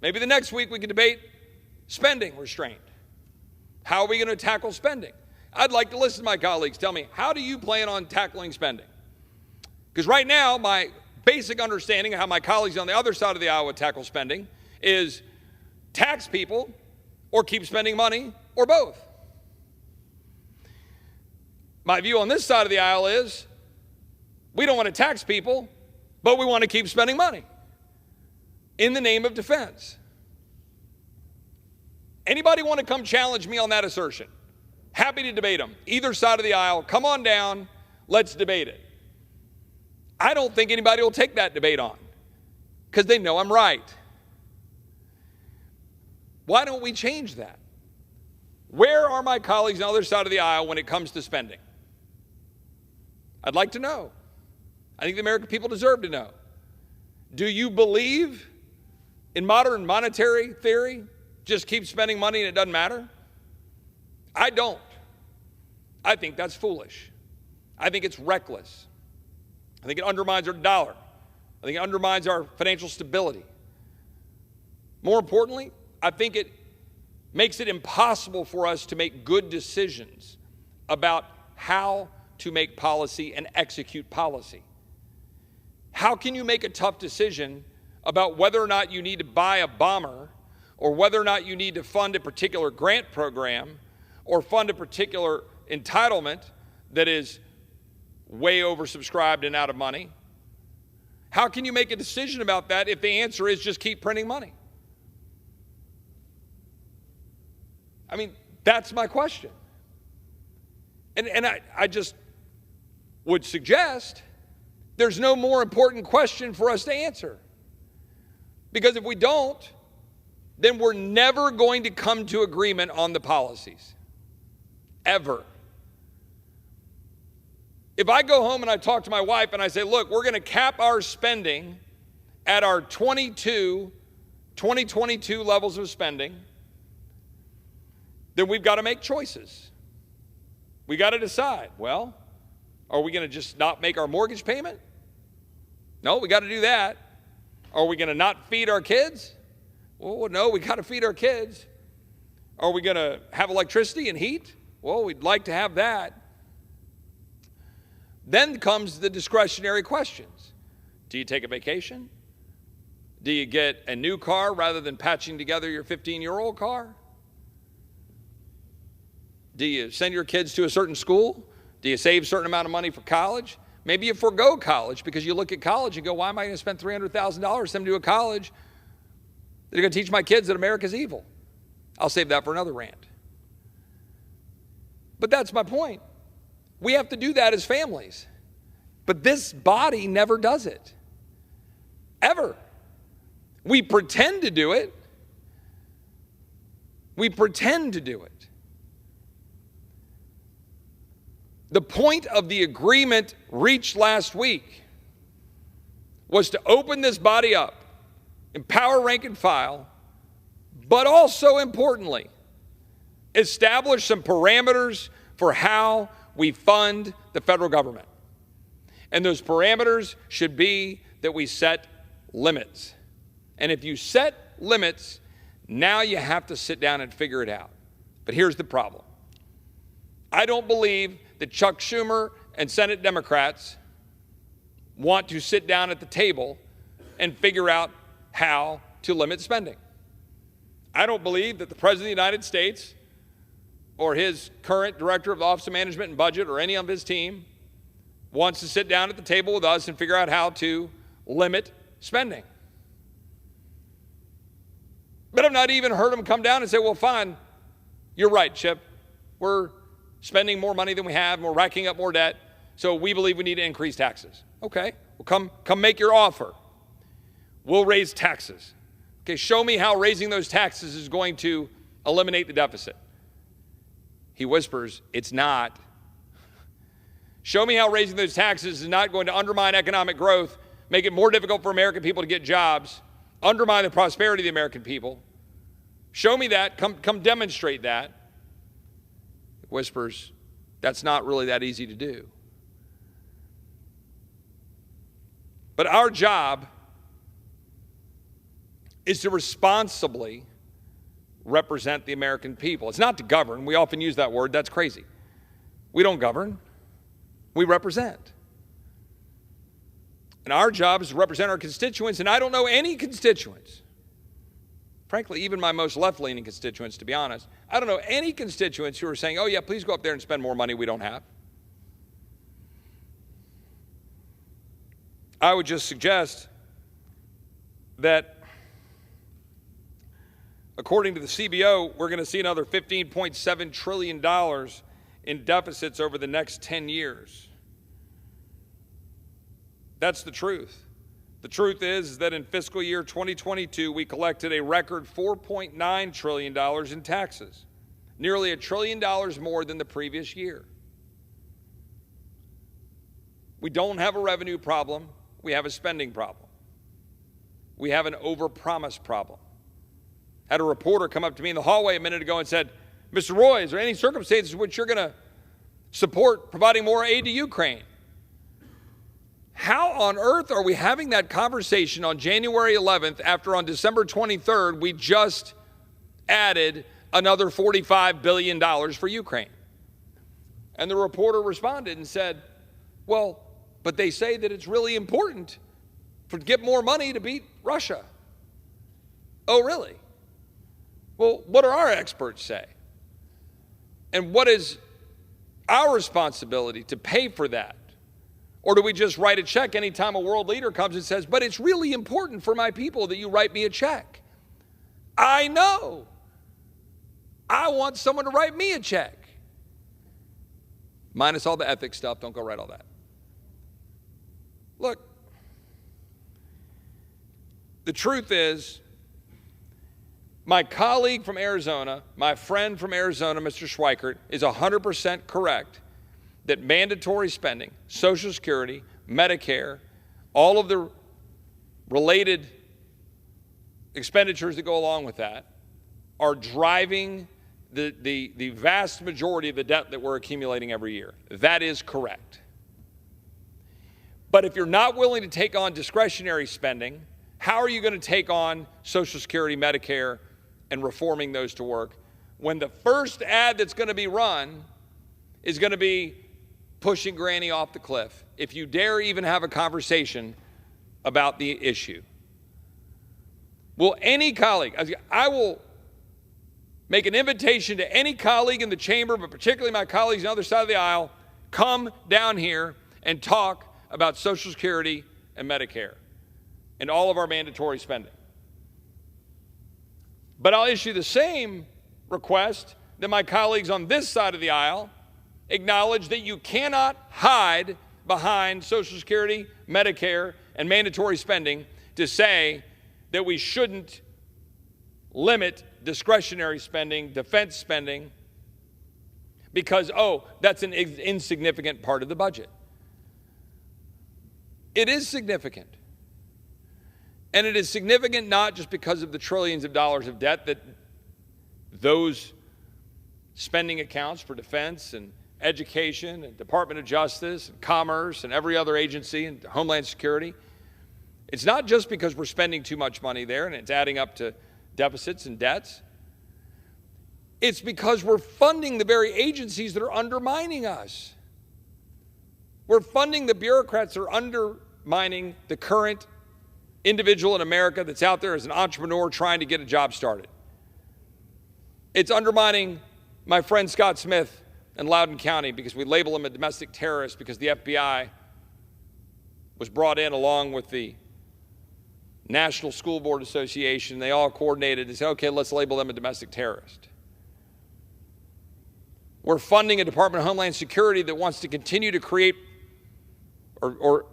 Maybe the next week we can debate spending restraint. How are we going to tackle spending? I'd like to listen to my colleagues tell me, how do you plan on tackling spending? Because right now, my basic understanding of how my colleagues on the other side of the aisle would tackle spending is tax people or keep spending money or both. My view on this side of the aisle is we don't want to tax people, but we want to keep spending money in the name of defense. Anybody want to come challenge me on that assertion? Happy to debate them. Either side of the aisle, come on down, let's debate it. I don't think anybody will take that debate on because they know I'm right. Why don't we change that? Where are my colleagues on the other side of the aisle when it comes to spending? I'd like to know. I think the American people deserve to know. Do you believe in modern monetary theory? Just keep spending money and it doesn't matter? I don't. I think that's foolish. I think it's reckless. I think it undermines our dollar. I think it undermines our financial stability. More importantly, I think it makes it impossible for us to make good decisions about how to make policy and execute policy. How can you make a tough decision about whether or not you need to buy a bomber or whether or not you need to fund a particular grant program or fund a particular entitlement that is way oversubscribed and out of money? How can you make a decision about that if the answer is just keep printing money? I mean, that's my question. And I just would suggest there's no more important question for us to answer. Because if we don't, then we're never going to come to agreement on the policies. Ever. If I go home and I talk to my wife and I say, look, we're going to cap our spending at our 2022 levels of spending, then we've got to make choices. We got to decide, well, are we going to just not make our mortgage payment? No, we got to do that. Are we going to not feed our kids? Well, no, we got to feed our kids. Are we going to have electricity and heat? Well, we'd like to have that. Then comes the discretionary questions. Do you take a vacation? Do you get a new car rather than patching together your 15-year-old car? Do you send your kids to a certain school? Do you save a certain amount of money for college? Maybe you forego college because you look at college and go, why am I going to spend $300,000 to send them to a college that are going to teach my kids that America's evil? I'll save that for another rant. But that's my point. We have to do that as families. But this body never does it. Ever. We pretend to do it. We pretend to do it. The point of the agreement reached last week was to open this body up, empower rank and file, but also importantly, establish some parameters for how we fund the federal government. And those parameters should be that we set limits. And if you set limits, now you have to sit down and figure it out. But here's the problem. I don't believe that Chuck Schumer and Senate Democrats want to sit down at the table and figure out how to limit spending. I don't believe that the President of the United States or his current Director of the Office of Management and Budget or any of his team wants to sit down at the table with us and figure out how to limit spending. But I've not even heard him come down and say, well, fine, you're right, Chip. We're spending more money than we have, and we're racking up more debt, so we believe we need to increase taxes. Okay, well, come make your offer. We'll raise taxes. Okay, show me how raising those taxes is going to eliminate the deficit. He whispers, it's not. Show me how raising those taxes is not going to undermine economic growth, make it more difficult for American people to get jobs, undermine the prosperity of the American people. Show me that, come demonstrate that. Whispers, that's not really that easy to do. But our job is to responsibly represent the American people. It's not to govern. We often use that word. That's crazy. We don't govern. We represent. And our job is to represent our constituents, and I don't know any constituents, frankly, even my most left-leaning constituents, to be honest, I don't know any constituents who are saying, oh yeah, please go up there and spend more money we don't have. I would just suggest that according to the CBO, we're going to see another $15.7 trillion in deficits over the next 10 years. That's the truth. The truth is that in fiscal year 2022, we collected a record $4.9 trillion in taxes, nearly $1 trillion more than the previous year. We don't have a revenue problem. We have a spending problem. We have an overpromise problem. Had a reporter come up to me in the hallway a minute ago and said, Mr. Roy, is there any circumstances in which you're going to support providing more aid to Ukraine? How on earth are we having that conversation on January 11th after on December 23rd we just added another $45 billion for Ukraine? And the reporter responded and said, well, but they say that it's really important to get more money to beat Russia. Oh, really? Well, what do our experts say? And what is our responsibility to pay for that? Or do we just write a check anytime a world leader comes and says, but it's really important for my people that you write me a check? I know. I want someone to write me a check. Minus all the ethics stuff, don't go write all that. Look, the truth is, my colleague from Arizona, my friend from Arizona, Mr. Schweikert, is 100% correct that mandatory spending, Social Security, Medicare, all of the related expenditures that go along with that are driving the vast majority of the debt that we're accumulating every year. That is correct. But if you're not willing to take on discretionary spending, how are you going to take on Social Security, Medicare, and reforming those to work when the first ad that's going to be run is going to be pushing Granny off the cliff, if you dare even have a conversation about the issue? Will any colleague, I will make an invitation to any colleague in the chamber, but particularly my colleagues on the other side of the aisle, come down here and talk about Social Security and Medicare and all of our mandatory spending. But I'll issue the same request that my colleagues on this side of the aisle acknowledge that you cannot hide behind Social Security, Medicare, and mandatory spending to say that we shouldn't limit discretionary spending, defense spending, because, oh, that's an insignificant part of the budget. It is significant. And it is significant not just because of the trillions of dollars of debt that those spending accounts for defense and education and Department of Justice and Commerce and every other agency and Homeland Security. It's not just because we're spending too much money there and it's adding up to deficits and debts. It's because we're funding the very agencies that are undermining us. We're funding the bureaucrats that are undermining the current individual in America that's out there as an entrepreneur trying to get a job started. It's undermining my friend Scott Smith in Loudoun County because we label him a domestic terrorist because the FBI was brought in along with the National School Board Association. They all coordinated and said, okay, let's label them a domestic terrorist. We're funding a Department of Homeland Security that wants to continue to create or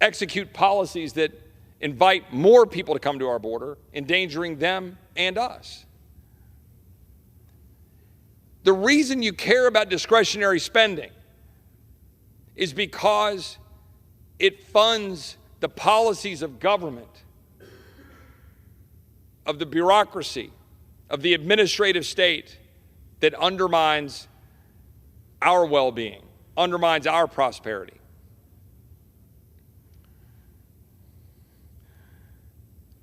execute policies that invite more people to come to our border, endangering them and us. The reason you care about discretionary spending is because it funds the policies of government, of the bureaucracy, of the administrative state that undermines our well-being, undermines our prosperity.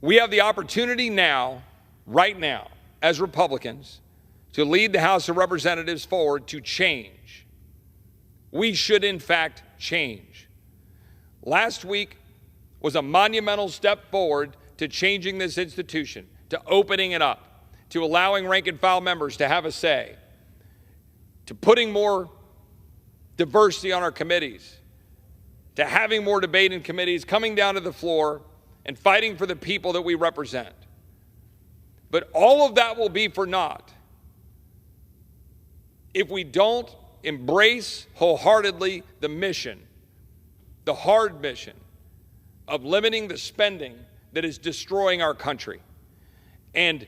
We have the opportunity now, right now, as Republicans, to lead the House of Representatives forward to change. We should, in fact, change. Last week was a monumental step forward to changing this institution, to opening it up, to allowing rank-and-file members to have a say, to putting more diversity on our committees, to having more debate in committees, coming down to the floor and fighting for the people that we represent. But all of that will be for naught if we don't embrace wholeheartedly the mission, the hard mission of limiting the spending that is destroying our country and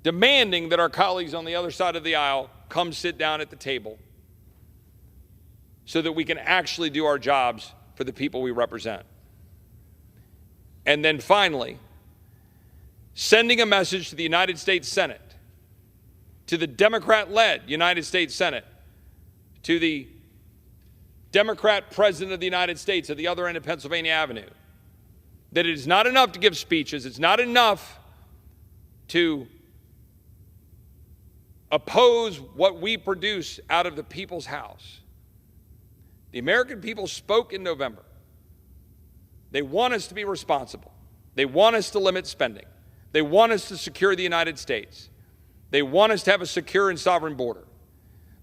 demanding that our colleagues on the other side of the aisle come sit down at the table so that we can actually do our jobs for the people we represent. And then finally, sending a message to the United States Senate, to the Democrat-led United States Senate, to the Democrat President of the United States at the other end of Pennsylvania Avenue, that it is not enough to give speeches, it's not enough to oppose what we produce out of the people's house. The American people spoke in November. They want us to be responsible. They want us to limit spending. They want us to secure the United States. They want us to have a secure and sovereign border.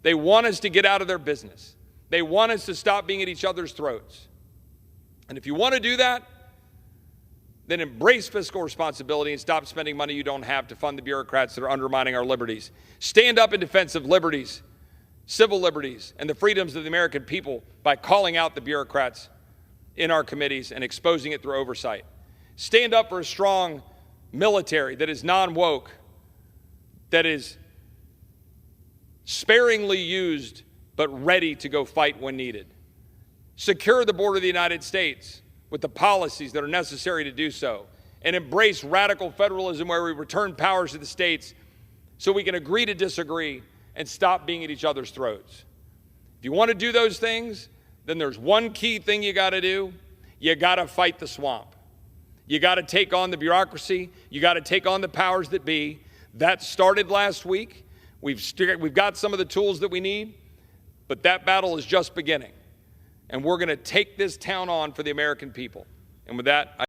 They want us to get out of their business. They want us to stop being at each other's throats. And if you want to do that, then embrace fiscal responsibility and stop spending money you don't have to fund the bureaucrats that are undermining our liberties. Stand up in defense of liberties, civil liberties, and the freedoms of the American people by calling out the bureaucrats in our committees and exposing it through oversight. Stand up for a strong military that is non-woke, that is sparingly used but ready to go fight when needed. Secure the border of the United States with the policies that are necessary to do so, and embrace radical federalism where we return powers to the states so we can agree to disagree and stop being at each other's throats. If you want to do those things, then there's one key thing you got to do. You got to fight the swamp. You got to take on the bureaucracy. You got to take on the powers that be. That started last week. We've got some of the tools that we need, but that battle is just beginning. And we're going to take this town on for the American people. And with that,